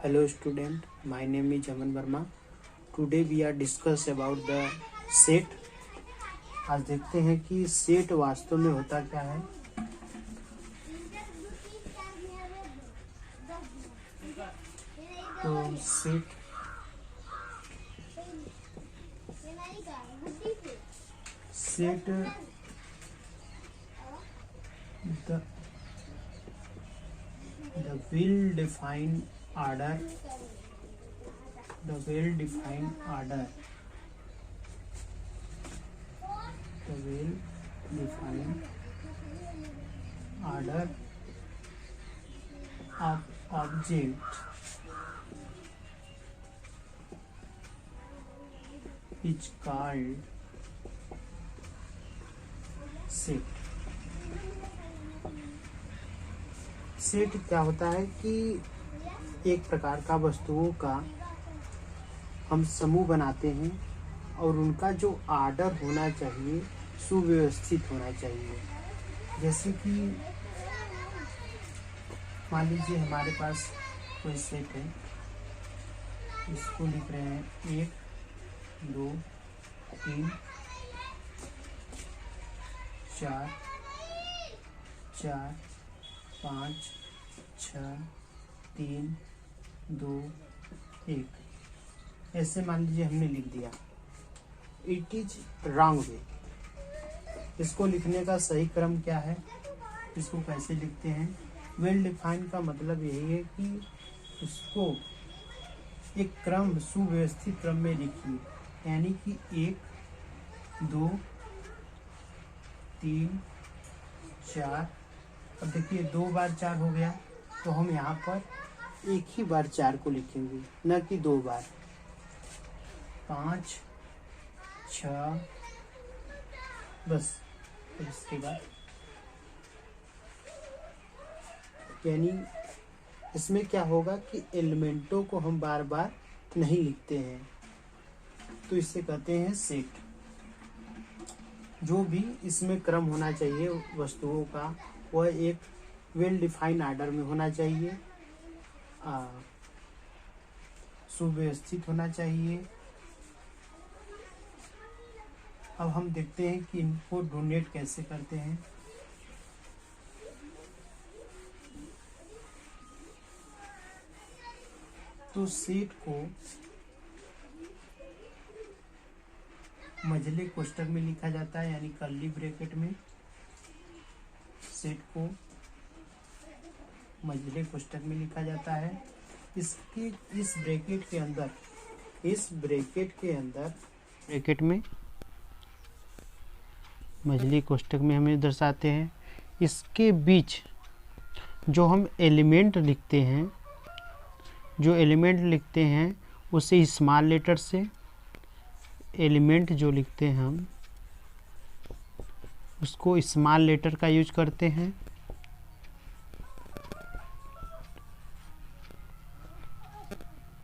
Hello student, my name is Aman Verma. Today we are discuss about the set. आज देखते हैं कि set वास्तव में होता क्या है। तो set the well-defined order of object is called set. Set क्या होता है कि एक प्रकार का वस्तुओं का हम समूह बनाते हैं और उनका जो आर्डर होना चाहिए सुव्यवस्थित होना चाहिए। जैसे कि मान लीजिए हमारे पास कोई सेट है, इसको लिख रहे हैं 1 2 3 4 4 5 6 3 2 1 ऐसे मान लीजिए हमने लिख दिया। It is wrong way. इसको लिखने का सही क्रम क्या है, इसको कैसे लिखते हैं? वेल डिफाइंड का मतलब यही है कि उसको एक क्रम सुव्यवस्थित क्रम में लिखिए, यानी कि 1 2 3 4। अब देखिए 2 बार 4 हो गया, तो हम यहाँ पर एक ही बार 4 को लिखेंगे, न कि 2 बार। 5 6 बस। इसके बाद यानी इसमें क्या होगा कि एलिमेंटों को हम बार बार नहीं लिखते हैं, तो इसे कहते हैं सेट। जो भी इसमें क्रम होना चाहिए वस्तुओं का, वह एक वेल डिफाइंड आर्डर में होना चाहिए, सुव्यवस्थित होना चाहिए। अब हम देखते हैं कि इनको डोनेट कैसे करते हैं। तो सेट को मझले कोष्ठक में लिखा जाता है, यानी कर्ली ब्रैकेट में। सेट को मझले कोष्ठक में लिखा जाता है। इसके इस ब्रैकेट के अंदर ब्रैकेट में मझली कोष्ठक में हमें दर्शाते हैं। इसके बीच जो हम एलिमेंट लिखते हैं उसे स्मॉल लेटर से, एलिमेंट जो लिखते हैं हम उसको स्मॉल लेटर का यूज करते हैं।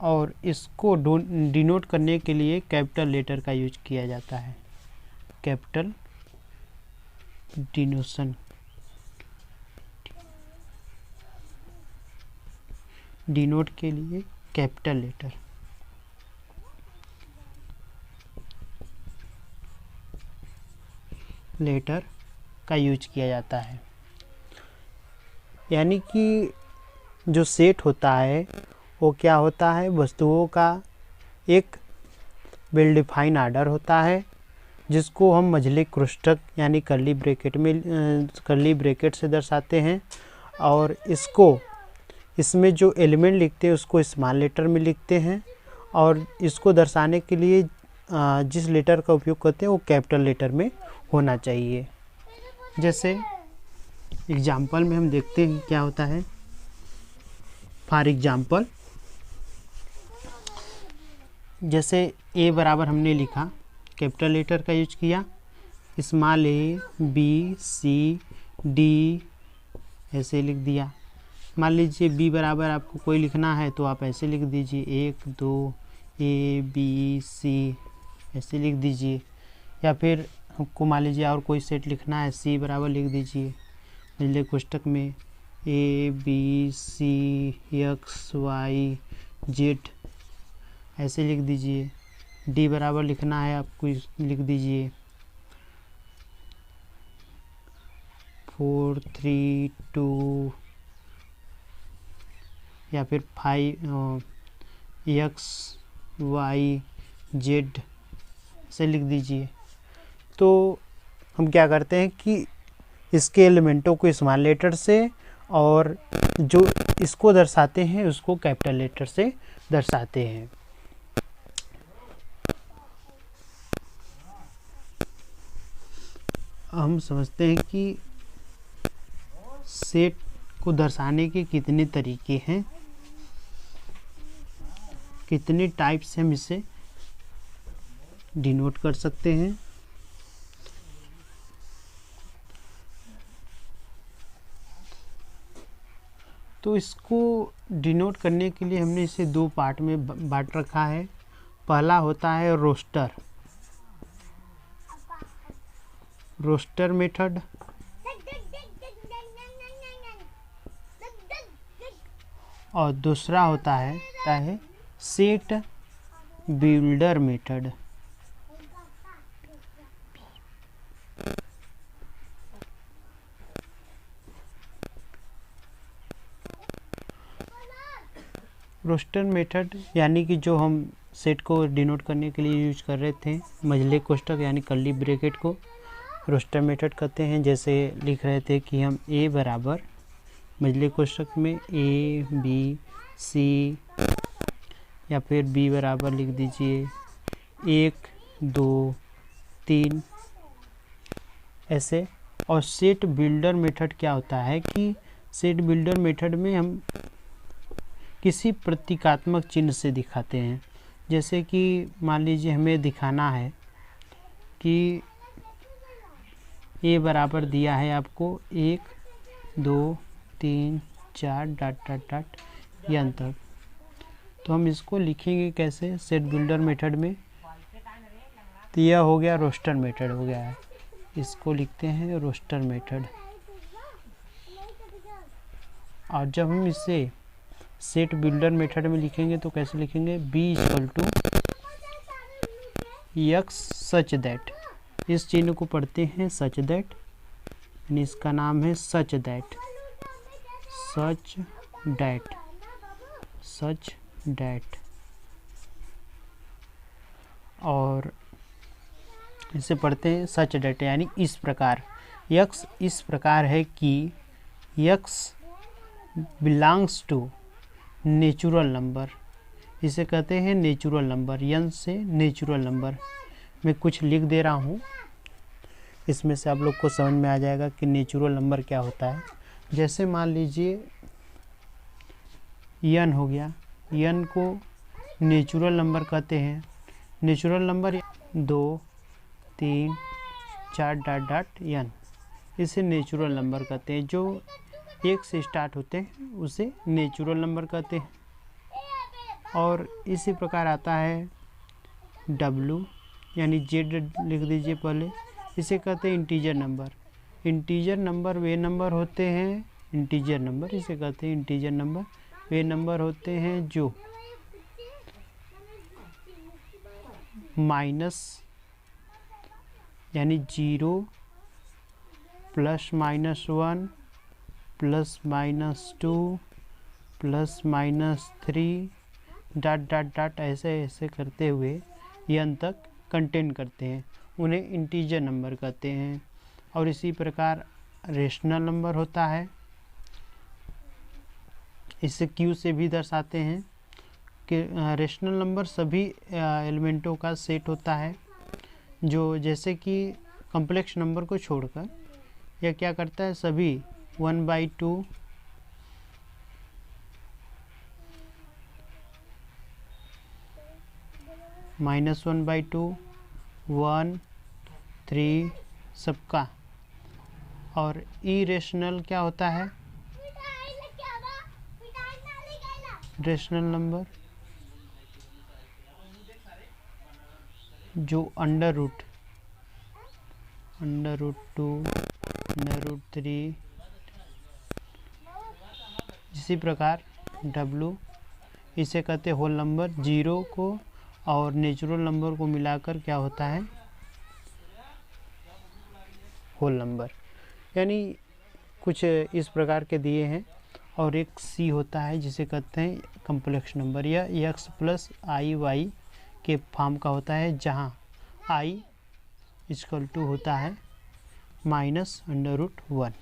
और इसको डिनोट करने के लिए कैपिटल लेटर का यूज किया जाता है। कैपिटल डिनोशन, डिनोट के लिए कैपिटल लेटर का यूज किया जाता है। यानी कि जो सेट होता है वो क्या होता है, वस्तुओं का एक वेल डिफाइंड आर्डर होता है, जिसको हम मझले कोष्ठक यानी कर्ली ब्रैकेट से दर्शाते हैं। और इसमें जो एलिमेंट लिखते हैं उसको स्मॉल लेटर में लिखते हैं, और इसको दर्शाने के लिए जिस लेटर का उपयोग करते हैं वो कैपिटल लेटर में होना चाहिए। जैसे एग्जाम्पल में हम देखते हैं क्या होता है। फॉर एग्जाम्पल, जैसे ए बराबर हमने लिखा, कैपिटल लेटर का यूज किया, small A B C D ऐसे लिख दिया। मान लीजिए बी बराबर आपको कोई लिखना है तो आप ऐसे लिख दीजिए 1 2 ए बी सी ऐसे लिख दीजिए। या फिर आपको मान लीजिए और कोई सेट लिखना है, सी बराबर लिख दीजिए मझले कोष्ठक में A B C X Y Z ऐसे लिख दीजिए। डी बराबर लिखना है आपको, लिख दीजिए 4 3 2 या फिर 5 एक्स वाई जेड से लिख दीजिए। तो हम क्या करते हैं कि इसके एलिमेंटों को स्मॉल लेटर से और जो इसको दर्शाते हैं उसको कैपिटल लेटर से दर्शाते हैं। हम समझते हैं कि सेट को दर्शाने के कितने तरीके हैं, कितने टाइप से हम इसे डिनोट कर सकते हैं। तो इसको डिनोट करने के लिए हमने इसे दो पार्ट में बांट रखा है। पहला होता है रोस्टर मेथड, और दूसरा होता है set builder method. Roster method यानी कि जो हम सेट को डिनोट करने के लिए यूज कर रहे थे, मझले कोष्ठक यानी कर्ली ब्रैकेट को रोस्टर मेथड कहते हैं। जैसे लिख रहे थे कि हम ए बराबर मझले कोष्ठक में ए बी सी, या फिर बी बराबर लिख दीजिए 1 2 3 ऐसे। और सेट बिल्डर मेथड क्या होता है कि सेट बिल्डर मेथड में हम किसी प्रतीकात्मक चिन्ह से दिखाते हैं। जैसे कि मान लीजिए हमें दिखाना है कि ए बराबर दिया है आपको 1 2 3 4 डॉट डॉट डॉट यन तक। तो हम इसको लिखेंगे कैसे सेट बिल्डर मेथड में। तो यह हो गया रोस्टर मेथड हो गया है, इसको लिखते हैं रोस्टर मेथड। और जब हम इसे सेट बिल्डर मेथड में लिखेंगे तो कैसे लिखेंगे, B equal to x such that. इस चिन्ह को पढ़ते हैं सच दैट, यानी इसका नाम है such that, such that, such that. और इसे पढ़ते हैं सच डैट यानी इस प्रकार। यक्स इस प्रकार है कि x belongs to natural number, इसे कहते हैं नेचुरल नंबर। यन से नेचुरल नंबर। मैं कुछ लिख दे रहा हूँ, इसमें से आप लोग को समझ में आ जाएगा कि नेचुरल नंबर क्या होता है। जैसे मान लीजिए यन हो गया, यन को नेचुरल नंबर कहते हैं। नेचुरल नंबर 2 3 4 डॉट डॉट यन, इसे नेचुरल नंबर कहते हैं। जो 1 से स्टार्ट होते हैं उसे नेचुरल नंबर कहते हैं। और इसी प्रकार आता है W यानी जेड लिख दीजिए पहले, इसे कहते हैं इंटीजर नंबर। इंटीजर नंबर वे नंबर होते हैं, इंटीजर नंबर इसे कहते हैं इंटीजर नंबर वे नंबर होते हैं जो माइनस यानी 0 plus minus 1 plus minus 2 plus minus 3 dot dot dot ऐसे ऐसे करते हुए यन तक कंटेन करते हैं, उन्हें इंटीजर नंबर कहते हैं। और इसी प्रकार रेशनल नंबर होता है, इसे क्यू से भी दर्शाते हैं कि रेशनल नंबर सभी एलिमेंटों का सेट होता है, जो जैसे कि कॉम्प्लेक्स नंबर को छोड़कर यह क्या करता है, सभी 1/2 -1/2 1 3 सबका। और इरेशनल क्या होता है, रेशनल नंबर जो अंडर रूट 2 √3। इसी प्रकार W इसे कहते हैं होल नंबर। 0 को और नेचुरल नंबर को मिलाकर क्या होता है, होल नंबर। यानी कुछ इस प्रकार के दिए हैं। और एक सी होता है जिसे कहते हैं कम्प्लेक्स नंबर। यह x प्लस आई वाई के फॉर्म का होता है, जहाँ i इक्वल टू होता है -√1।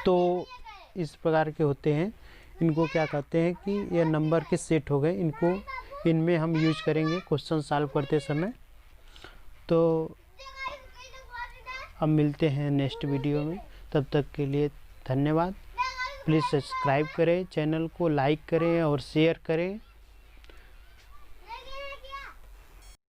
तो इस प्रकार के होते हैं। इनको क्या कहते हैं कि ये नंबर के सेट हो गए, इनको इनमें हम यूज करेंगे क्वेश्चन सॉल्व करते समय। तो अब मिलते हैं नेक्स्ट वीडियो में, तब तक के लिए धन्यवाद। प्लीज़ सब्सक्राइब करें, चैनल को लाइक करें और शेयर करें।